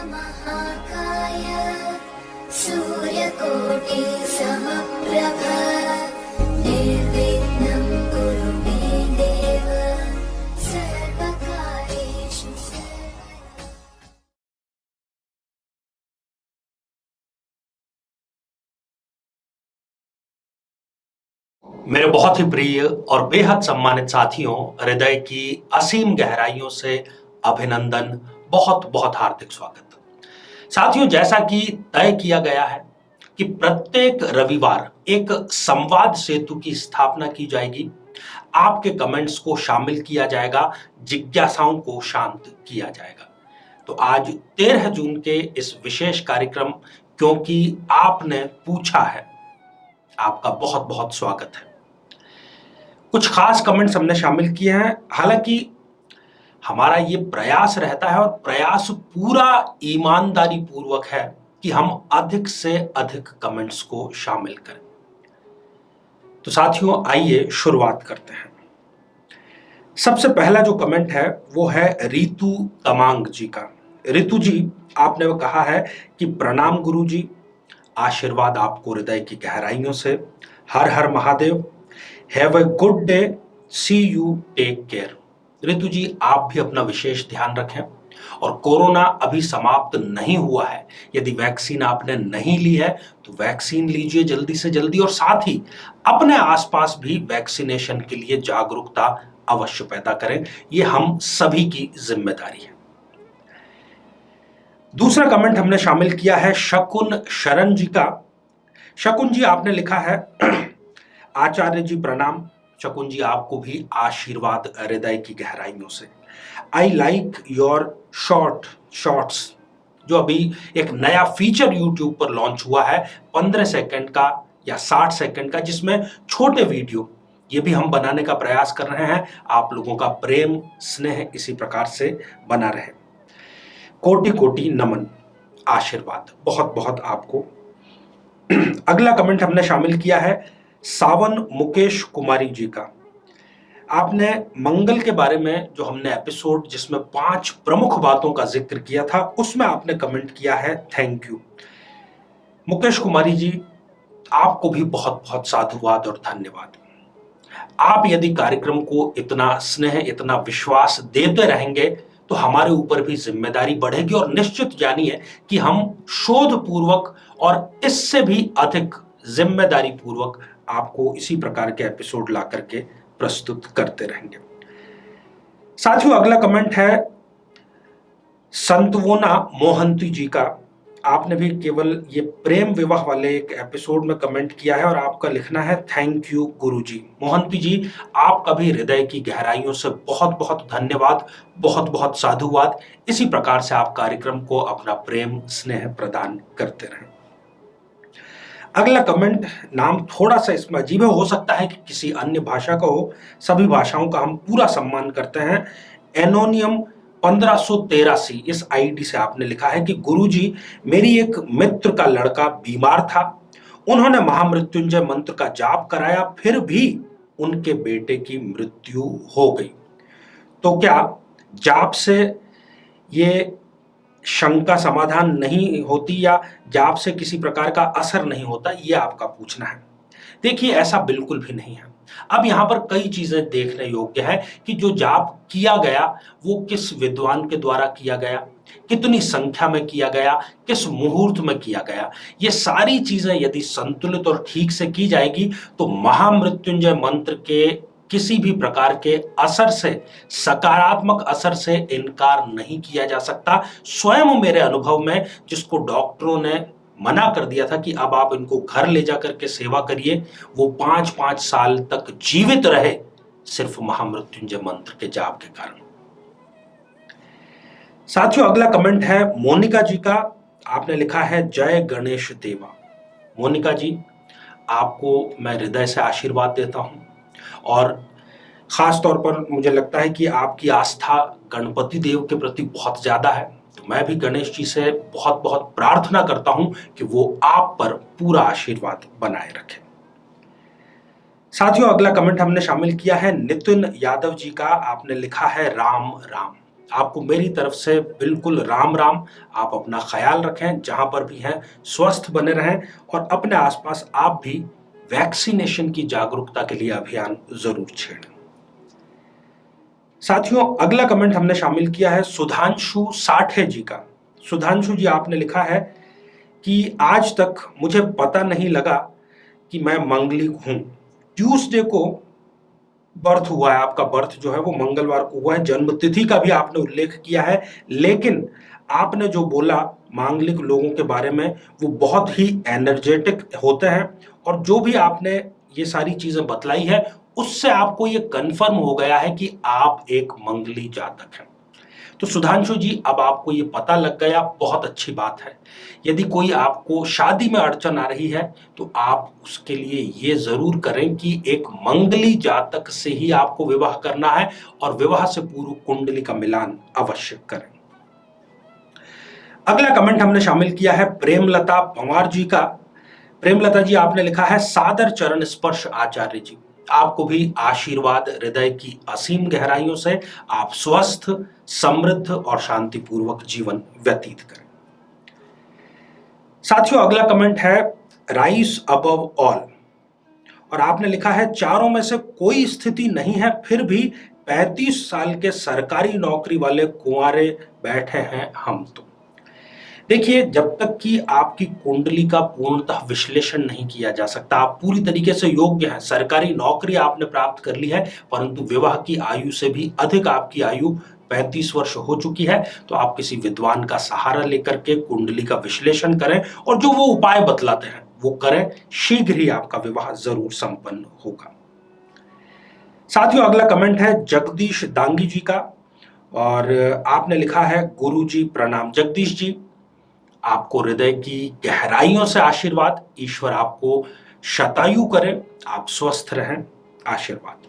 महाकाय सूर्यकोटि समप्रभ निर्विघ्नं कुरु मे देव सर्वकार्येषु सर्वदा। मेरे बहुत ही प्रिय और बेहद सम्मानित साथियों, हृदय की असीम गहराइयों से अभिनंदन, बहुत बहुत हार्दिक स्वागत। साथियों, जैसा कि तय किया गया है कि प्रत्येक रविवार एक संवाद सेतु की स्थापना की जाएगी, आपके कमेंट्स को शामिल किया जाएगा, जिज्ञासाओं को शांत किया जाएगा। तो आज 13 जून के इस विशेष कार्यक्रम क्योंकि आपने पूछा है, आपका बहुत बहुत स्वागत है। कुछ खास कमेंट्स हमने शामिल किए हैं। हालांकि हमारा ये प्रयास रहता है और प्रयास पूरा ईमानदारी पूर्वक है कि हम अधिक से अधिक कमेंट्स को शामिल करें। तो साथियों, आइए शुरुआत करते हैं। सबसे पहला जो कमेंट है वो है रितु तमांग जी का। रितु जी, आपने कहा है कि प्रणाम गुरु जी, आशीर्वाद आपको हृदय की गहराइयों से। हर हर Mahadev. Have a good day, see you, take care. Ritu ji, आप भी अपना विशेष ध्यान रखें और कोरोना अभी समाप्त नहीं हुआ है। यदि वैक्सीन आपने नहीं ली है तो वैक्सीन लीजिए जल्दी से जल्दी, और साथ ही अपने आसपास भी वैक्सीनेशन के लिए जागरूकता अवश्य पैदा करें। यह हम सभी की जिम्मेदारी है। दूसरा कमेंट हमने शामिल किया है शकुन शरण जी का। शकुन जी, आपने लिखा है आचार्य जी प्रणाम। शकुन जी, आपको भी आशीर्वाद हृदय की गहराइयों से। आई लाइक योर शॉर्ट्स, जो अभी एक नया फीचर यूट्यूब पर लॉन्च हुआ है, 15 सेकंड का या 60 सेकंड का, जिसमें छोटे वीडियो ये भी हम बनाने का प्रयास कर रहे हैं। आप लोगों का प्रेम स्नेह इसी प्रकार से बना रहे। कोटि कोटि नमन, आशीर्वाद बहुत बहुत आपको। अगला कमेंट हमने शामिल किया है सावन मुकेश कुमारी जी का। आपने मंगल के बारे में जो हमने एपिसोड जिसमें 5 प्रमुख बातों का जिक्र किया था, उसमें आपने कमेंट किया है, थैंक यू। मुकेश कुमारी जी, आपको भी बहुत बहुत साधुवाद और धन्यवाद। आप यदि कार्यक्रम को इतना स्नेह, इतना विश्वास देते रहेंगे तो हमारे ऊपर भी जिम्मेदारी बढ़ेगी, और निश्चित जानिए कि हम शोध पूर्वक और इससे भी अधिक जिम्मेदारी पूर्वक आपको इसी प्रकार के एपिसोड ला करके प्रस्तुत करते रहेंगे। साथियों, अगला कमेंट है संतवोना मोहंती जी का। आपने भी केवल ये प्रेम विवाह वाले एक एपिसोड में कमेंट किया है और आपका लिखना है, थैंक यू गुरुजी। मोहंती जी, आपका भी हृदय की गहराइयों से बहुत बहुत धन्यवाद, बहुत बहुत साधुवाद। इसी प्रकार से आप कार्यक्रम को अपना प्रेम स्नेह प्रदान करते रहें। अगला कमेंट, नाम थोड़ा सा इसमें अजीब है, हो सकता है कि किसी अन्य भाषा का हो। सभी भाषाओं का हम पूरा सम्मान करते हैं। एनोनियम 1583 इस आईडी से आपने लिखा है कि गुरुजी, मेरी एक मित्र का लड़का बीमार था, उन्होंने महामृत्युंजय मंत्र का जाप कराया, फिर भी उनके बेटे की मृत्यु हो गई। तो क्या जाप से ये शंका समाधान नहीं होती, या जाप से किसी प्रकार का असर नहीं होता, ये आपका पूछना है। देखिए, ऐसा बिल्कुल भी नहीं है। अब यहां पर कई चीजें देखने योग्य है कि जो जाप किया गया वो किस विद्वान के द्वारा किया गया, कितनी संख्या में किया गया, किस मुहूर्त में किया गया। ये सारी चीजें यदि संतुलित और ठीक से की जाएगी तो महामृत्युंजय मंत्र के किसी भी प्रकार के असर से, सकारात्मक असर से इनकार नहीं किया जा सकता। स्वयं मेरे अनुभव में, जिसको डॉक्टरों ने मना कर दिया था कि अब आप इनको घर ले जाकर के सेवा करिए, वो 5-5 साल तक जीवित रहे, सिर्फ महामृत्युंजय मंत्र के जाप के कारण। साथियों, अगला कमेंट है मोनिका जी का। आपने लिखा है, जय गणेश देवा। मोनिका जी, आपको मैं हृदय से आशीर्वाद देता हूं, और खास तौर पर मुझे लगता है कि आपकी आस्था गणपति देव के प्रति बहुत ज्यादा है। तो मैं भी गणेश जी से बहुत बहुत प्रार्थना करता हूं कि वो आप पर पूरा आशीर्वाद बनाए रखें। साथियों, अगला कमेंट हमने शामिल किया है नितिन यादव जी का। आपने लिखा है, राम राम। आपको मेरी तरफ से बिल्कुल राम राम। आप अपना ख्याल रखें, जहां पर भी हैं स्वस्थ बने रहें और अपने आसपास आप भी वैक्सीनेशन की जागरूकता के लिए अभियान जरूर छेड़ें। साथियों, अगला कमेंट हमने शामिल किया है सुधांशु साठे जी का। सुधांशु जी, आपने लिखा है कि आज तक मुझे पता नहीं लगा कि मैं मंगलिक हूं। ट्यूसडे को बर्थ हुआ है, आपका बर्थ जो है वो मंगलवार को हुआ है, जन्म तिथि का भी आपने उल्लेख किया है, लेकिन आपने जो बोला मांगलिक लोगों के बारे में वो बहुत ही एनर्जेटिक होते हैं, और जो भी आपने ये सारी चीजें बतलाई है उससे आपको ये कंफर्म हो गया है कि आप एक मंगली जातक हैं। तो सुधांशु जी, अब आपको ये पता लग गया, बहुत अच्छी बात है। यदि कोई आपको शादी में अड़चन आ रही है तो आप उसके लिए ये जरूर करें कि एक मंगली जातक से ही आपको विवाह करना है और विवाह से पूर्व कुंडली का मिलान अवश्य करें। अगला कमेंट हमने शामिल किया है प्रेमलता पंवार जी का। प्रेमलता जी, आपने लिखा है सादर चरण स्पर्श आचार्य जी, आपको भी आशीर्वाद हृदय की असीम गहराइयों से। आप स्वस्थ, समृद्ध और शांतिपूर्वक जीवन व्यतीत करें। साथियों, अगला कमेंट है राइस अबव ऑल, और आपने लिखा है चारों में से कोई स्थिति नहीं है, फिर भी 35 साल के सरकारी नौकरी वाले कुंवारे बैठे हैं हम तो। देखिए, जब तक कि आपकी कुंडली का पूर्णतः विश्लेषण नहीं किया जा सकता, आप पूरी तरीके से योग्य हैं, सरकारी नौकरी आपने प्राप्त कर ली है, परंतु विवाह की आयु से भी अधिक आपकी आयु 35 वर्ष हो चुकी है, तो आप किसी विद्वान का सहारा लेकर के कुंडली का विश्लेषण करें और जो वो उपाय बतलाते हैं वो करें। शीघ्र ही आपका विवाह जरूर संपन्न होगा। साथियों, अगला कमेंट है जगदीश दांगी जी का, और आपने लिखा है गुरुजी प्रणाम। जगदीश जी, आपको हृदय की गहराइयों से आशीर्वाद, ईश्वर आपको शतायु करे, आप स्वस्थ रहें, आशीर्वाद।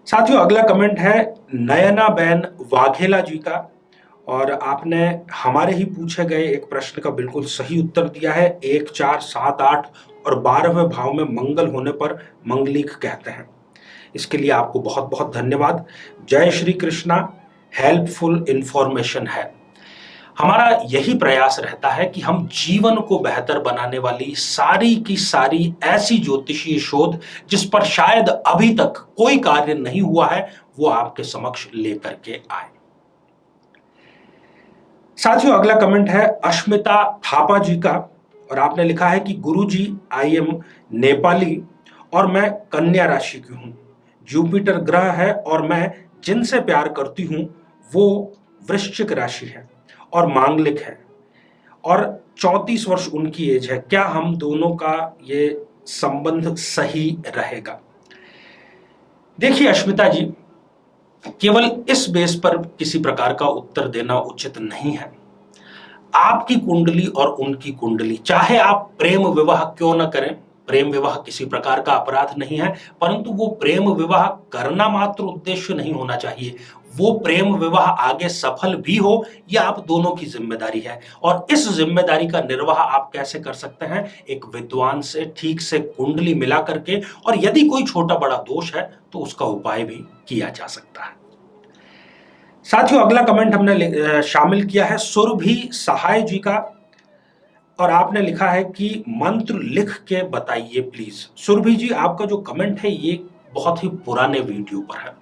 साथियों, अगला कमेंट है नयना बेन वाघेला जी का, और आपने हमारे ही पूछे गए एक प्रश्न का बिल्कुल सही उत्तर दिया है। 1, 4, 7, 8 और 12वें भाव में मंगल होने पर मंगलिक कहते हैं। इसके लिए आपको बहुत बहुत धन्यवाद। जय श्री कृष्णा। हेल्पफुल इंफॉर्मेशन है। हमारा यही प्रयास रहता है कि हम जीवन को बेहतर बनाने वाली सारी की सारी ऐसी ज्योतिषीय शोध जिस पर शायद अभी तक कोई कार्य नहीं हुआ है वो आपके समक्ष लेकर के आए। साथियों, अगला कमेंट है अश्मिता थापा जी का, और आपने लिखा है कि गुरुजी, आई एम नेपाली और मैं कन्या राशि की हूं। जुपिटर ग्रह है और मैं जिनसे प्यार करती हूं वो वृश्चिक राशि है और मांगलिक है, और 34 वर्ष उनकी एज है। क्या हम दोनों का ये संबंध सही रहेगा? देखिए अश्मिता जी, केवल इस बेस पर किसी प्रकार का उत्तर देना उचित नहीं है। आपकी कुंडली और उनकी कुंडली, चाहे आप प्रेम विवाह क्यों न करें, प्रेम विवाह किसी प्रकार का अपराध नहीं है, परंतु वो प्रेम विवाह करना मात्र उद्देश्य नहीं होना चाहिए। वो प्रेम विवाह आगे सफल भी हो, यह आप दोनों की जिम्मेदारी है, और इस जिम्मेदारी का निर्वाह आप कैसे कर सकते हैं? एक विद्वान से ठीक से कुंडली मिला करके, और यदि कोई छोटा बड़ा दोष है तो उसका उपाय भी किया जा सकता है। साथियों, अगला कमेंट हमने शामिल किया है सुरभि सहाय जी का, और आपने लिखा है कि मंत्र लिख के बताइए प्लीज। सुरभि जी, आपका जो कमेंट है ये बहुत ही पुराने वीडियो पर है।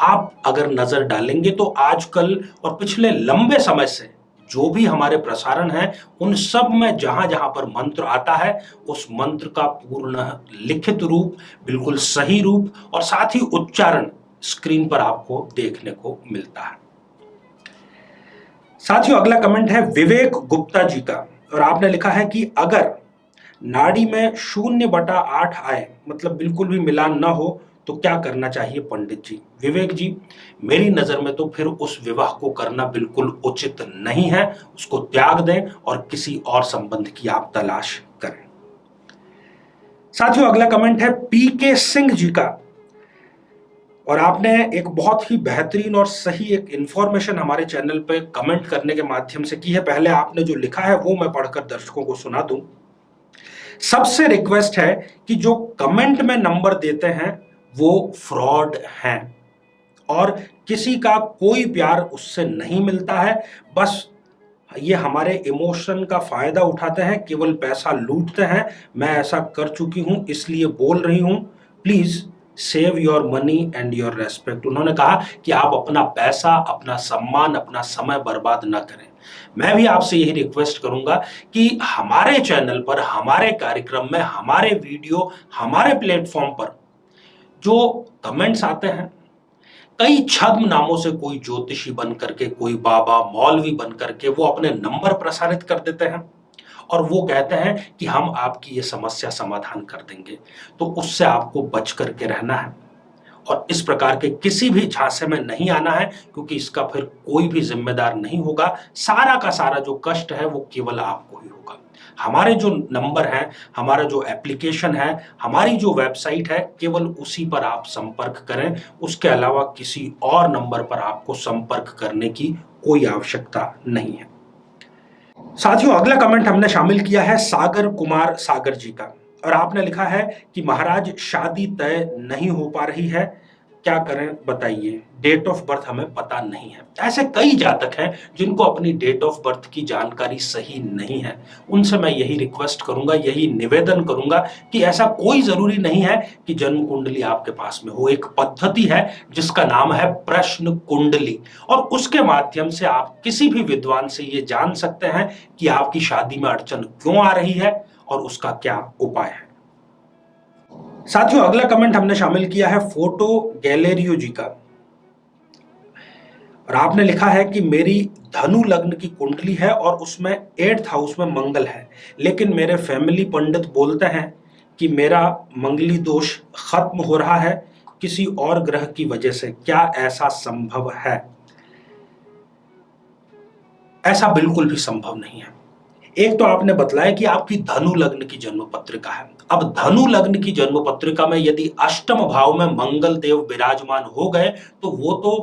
आप अगर नजर डालेंगे तो आजकल और पिछले लंबे समय से जो भी हमारे प्रसारण है उन सब में जहां जहां पर मंत्र आता है उस मंत्र का पूर्ण लिखित रूप, बिल्कुल सही रूप और साथ ही उच्चारण स्क्रीन पर आपको देखने को मिलता है। साथियों, अगला कमेंट है विवेक गुप्ता जी का, और आपने लिखा है कि अगर नाड़ी में 0/8 आए, मतलब बिल्कुल भी मिलान ना हो, तो क्या करना चाहिए पंडित जी? विवेक जी, मेरी नजर में तो फिर उस विवाह को करना बिल्कुल उचित नहीं है, उसको त्याग दें और किसी और संबंध की आप तलाश करें। साथियों, अगला कमेंट है पीके सिंह जी का, और आपने एक बहुत ही बेहतरीन और सही एक इंफॉर्मेशन हमारे चैनल पे कमेंट करने के माध्यम से की है। पहले आपने जो लिखा है वो मैं पढ़कर दर्शकों को सुना दूं। सबसे रिक्वेस्ट है कि जो कमेंट में नंबर देते हैं वो फ्रॉड हैं, और किसी का कोई प्यार उससे नहीं मिलता है। बस ये हमारे इमोशन का फायदा उठाते हैं, केवल पैसा लूटते हैं। मैं ऐसा कर चुकी हूं, इसलिए बोल रही हूं, please save your money and your respect. उन्होंने कहा कि आप अपना पैसा, अपना सम्मान, अपना समय बर्बाद ना करें। मैं भी आपसे यही रिक्वेस्ट करूंगा कि हमारे चैनल पर, हमारे कार्यक्रम में, हमारे वीडियो, हमारे प्लेटफॉर्म पर जो कमेंट्स आते हैं, कई छद्म नामों से कोई ज्योतिषी बन करके, कोई बाबा, मौलवी बन करके वो अपने नंबर प्रसारित कर देते हैं और वो कहते हैं कि हम आपकी ये समस्या समाधान कर देंगे। तो उससे आपको बच करके रहना है और इस प्रकार के किसी भी झांसे में नहीं आना है, क्योंकि इसका फिर कोई भी जिम्मेदार नहीं होगा। सारा का सारा जो कष्ट है वो केवल आपको ही होगा। हमारे जो नंबर हैं, हमारा जो एप्लीकेशन है, हमारी जो वेबसाइट है, केवल उसी पर आप संपर्क करें। उसके अलावा किसी और नंबर पर आपको संपर्क करने की कोई आवश्यकता नहीं है। साथियों, अगला कमेंट हमने शामिल किया है सागर कुमार सागर जी का, और आपने लिखा है कि महाराज शादी तय नहीं हो पा रही है, क्या करें बताइए, डेट ऑफ बर्थ हमें पता नहीं है। ऐसे कई जातक हैं जिनको अपनी डेट ऑफ बर्थ की जानकारी सही नहीं है। उनसे मैं यही रिक्वेस्ट करूंगा, यही निवेदन करूंगा कि ऐसा कोई जरूरी नहीं है कि जन्म कुंडली आपके पास में हो। एक पद्धति है जिसका नाम है प्रश्न कुंडली, और उसके माध्यम से आप किसी भी विद्वान से ये जान सकते हैं कि आपकी शादी में अड़चन क्यों आ रही है और उसका क्या उपाय है। साथियों, अगला कमेंट हमने शामिल किया है फोटो गैलेरियो जी का, और आपने लिखा है कि मेरी धनु लग्न की कुंडली है और उसमें 8th हाउस में मंगल है, लेकिन मेरे फैमिली पंडित बोलते हैं कि मेरा मंगली दोष खत्म हो रहा है किसी और ग्रह की वजह से। क्या ऐसा संभव है? ऐसा बिल्कुल भी संभव नहीं है। एक तो आपने बतलाया कि आपकी धनु लग्न की जन्म पत्रिका है। अब धनु लग्न की जन्म पत्रिका में यदि अष्टम भाव में मंगल देव विराजमान हो गए तो वो तो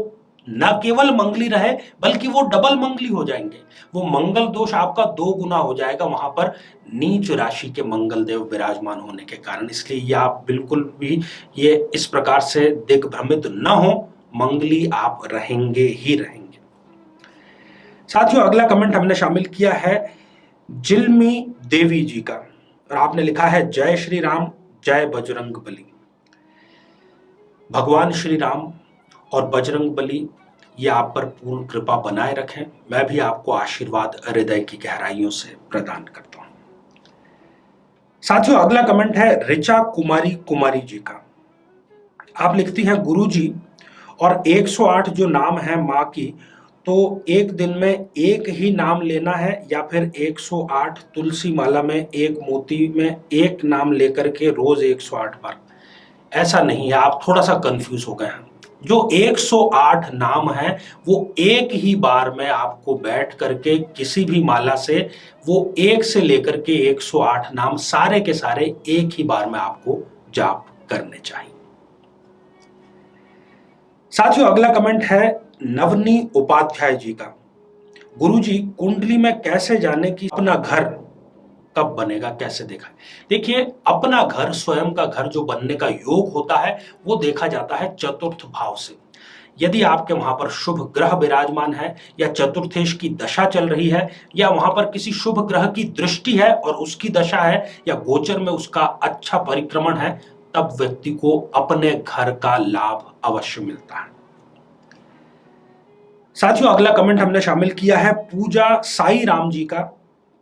न केवल मंगली रहे बल्कि वो डबल मंगली हो जाएंगे। वो मंगल दोष आपका 2 गुना हो जाएगा वहां पर नीच राशि के मंगल देव विराजमान होने के कारण। इसलिए ये आप बिल्कुल भी ये इस प्रकार से दिग्भ्रमित न हो, मंगली आप रहेंगे ही रहेंगे। साथियों, अगला कमेंट हमने शामिल किया है जिलमी देवी जी का, और आपने लिखा है जय श्री राम, जय बजरंग बली। भगवान श्री राम और बजरंग बली ये आप पर पूर्ण कृपा बनाए रखें। मैं भी आपको आशीर्वाद हृदय की गहराइयों से प्रदान करता हूं। साथियों, अगला कमेंट है ऋचा कुमारी कुमारी जी का। आप लिखती हैं गुरुजी, और 108 जो नाम है माँ की, तो एक दिन में एक ही नाम लेना है या फिर 108 तुलसी माला में एक मोती में एक नाम लेकर के रोज 108 बार? ऐसा नहीं है, आप थोड़ा सा कंफ्यूज हो गए हैं। जो 108 नाम है वो एक ही बार में आपको बैठ करके किसी भी माला से वो 1 से लेकर के 108 नाम सारे के सारे एक ही बार में आपको जाप करने चाहिए। साथियों, अगला कमेंट है नवनी उपाध्याय जी का। गुरुजी, कुंडली में कैसे जाने कि अपना घर कब बनेगा, कैसे देखा? देखिए, अपना घर, स्वयं का घर जो बनने का योग होता है वो देखा जाता है चतुर्थ भाव से। यदि आपके वहां पर शुभ ग्रह विराजमान है या चतुर्थेश की दशा चल रही है या वहां पर किसी शुभ ग्रह की दृष्टि है और उसकी दशा है या गोचर में उसका अच्छा परिक्रमण है, तब व्यक्ति को अपने घर का लाभ अवश्य मिलता है। साथियों, अगला कमेंट हमने शामिल किया है पूजा साई राम जी का।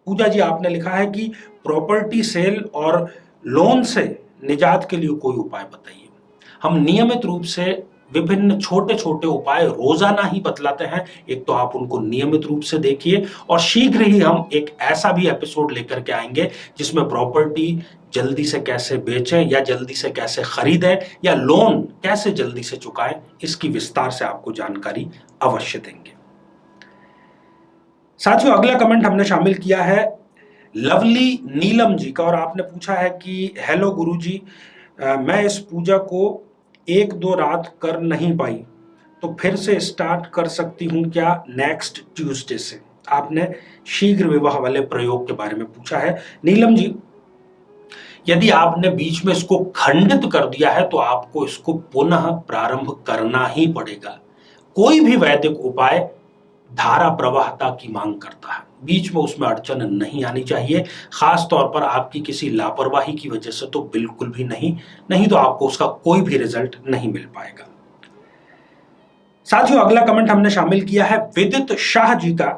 पूजा जी, आपने लिखा है कि प्रॉपर्टी सेल और लोन से निजात के लिए कोई उपाय बताइए। हम नियमित रूप से विभिन्न छोटे छोटे उपाय रोजाना ही बतलाते हैं। एक तो आप उनको नियमित रूप से देखिए, और शीघ्र ही हम एक ऐसा भी एपिसोड लेकर के आएंगे जिसमें प्रॉपर्टी जल्दी से कैसे बेचें या जल्दी से कैसे खरीदें या लोन कैसे जल्दी से चुकाएं, इसकी विस्तार से आपको जानकारी अवश्य देंगे। साथियों, अगला कमेंट हमने शामिल किया है लवली नीलम जी का, और आपने पूछा है कि हेलो गुरुजी, मैं इस पूजा को 1-2 रात कर नहीं पाई तो फिर से स्टार्ट कर सकती हूं क्या नेक्स्ट ट्यूसडे से? आपने शीघ्र विवाह वाले प्रयोग के बारे में पूछा है। नीलम जी, यदि आपने बीच में इसको खंडित कर दिया है तो आपको इसको पुनः प्रारंभ करना ही पड़ेगा। कोई भी वैदिक उपाय धारा प्रवाहता की मांग करता है, बीच में उसमें अड़चन नहीं आनी चाहिए, खास तौर पर आपकी किसी लापरवाही की वजह से तो बिल्कुल भी नहीं तो आपको उसका कोई भी रिजल्ट नहीं मिल पाएगा। साथियों, अगला कमेंट हमने शामिल किया है विदित शाह जी का,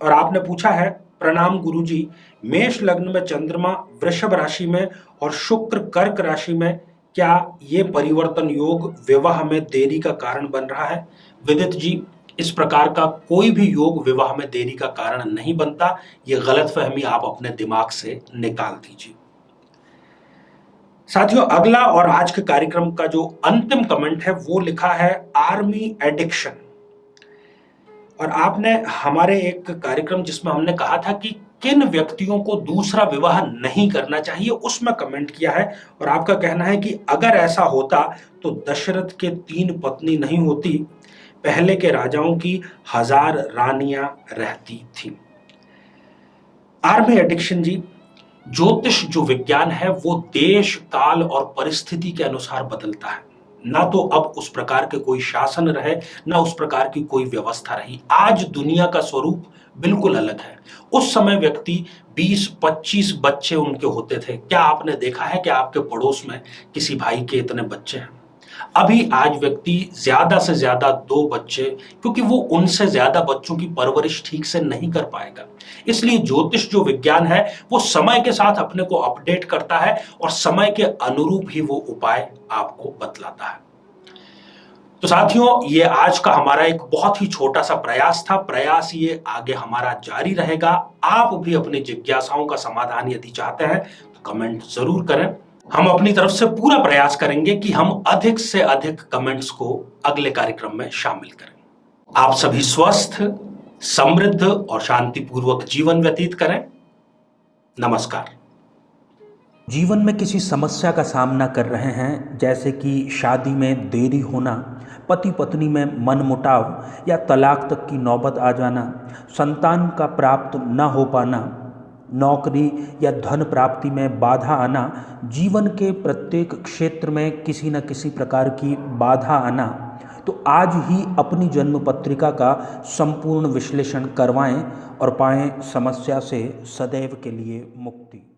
और आपने पूछा है, प्रणाम गुरुजी, मेष लग्न में चंद्रमा वृषभ राशि में और शुक्र कर्क राशि में, क्या ये परिवर्तन योग विवाह में देरी का कारण बन रहा है? विदित जी, इस प्रकार का कोई भी योग विवाह में देरी का कारण नहीं बनता। ये गलतफहमी आप अपने दिमाग से निकाल दीजिए। साथियों, अगला और आज के कार्यक्रम का जो अंतिम कमेंट है वो लिखा है आर्मी एडिक्शन, और आपने हमारे एक कार्यक्रम जिसमें हमने कहा था कि किन व्यक्तियों को दूसरा विवाह नहीं करना चाहिए, उसमें कमेंट किया है, और आपका कहना है कि अगर ऐसा होता तो दशरथ के 3 पत्नी नहीं होती, पहले के राजाओं की 1000 रानियां रहती थी। आर्मी एडिक्शन जी, ज्योतिष जो विज्ञान है वो देश काल और परिस्थिति के अनुसार बदलता है। ना तो अब उस प्रकार के कोई शासन रहे, ना उस प्रकार की कोई व्यवस्था रही। आज दुनिया का स्वरूप बिल्कुल अलग है। उस समय व्यक्ति 20-25 बच्चे उनके होते थे। क्या आपने देखा है कि आपके पड़ोस में किसी भाई के इतने बच्चे हैं? अभी आज व्यक्ति ज्यादा से ज्यादा 2 बच्चे, क्योंकि वो उनसे ज्यादा बच्चों की परवरिश ठीक से नहीं कर पाएगा। इसलिए ज्योतिष जो विज्ञान है वो समय के साथ अपने को अपडेट करता है और समय के अनुरूप ही वो उपाय आपको बतलाता है। तो साथियों, ये आज का हमारा एक बहुत ही छोटा सा प्रयास था। प्रयास ये आगे हमारा जारी रहेगा। आप भी अपनी जिज्ञासाओं का समाधान यदि चाहते हैं तो कमेंट जरूर करें। हम अपनी तरफ से पूरा प्रयास करेंगे कि हम अधिक से अधिक कमेंट्स को अगले कार्यक्रम में शामिल करें। आप सभी स्वस्थ, समृद्ध और शांतिपूर्वक जीवन व्यतीत करें। नमस्कार। जीवन में किसी समस्या का सामना कर रहे हैं, जैसे कि शादी में देरी होना, पति पत्नी में मनमुटाव या तलाक तक की नौबत आ जाना, संतान का प्राप्त न हो पाना, नौकरी या धन प्राप्ति में बाधा आना, जीवन के प्रत्येक क्षेत्र में किसी न किसी प्रकार की बाधा आना, तो आज ही अपनी जन्म पत्रिका का संपूर्ण विश्लेषण करवाएं और पाएं समस्या से सदैव के लिए मुक्ति।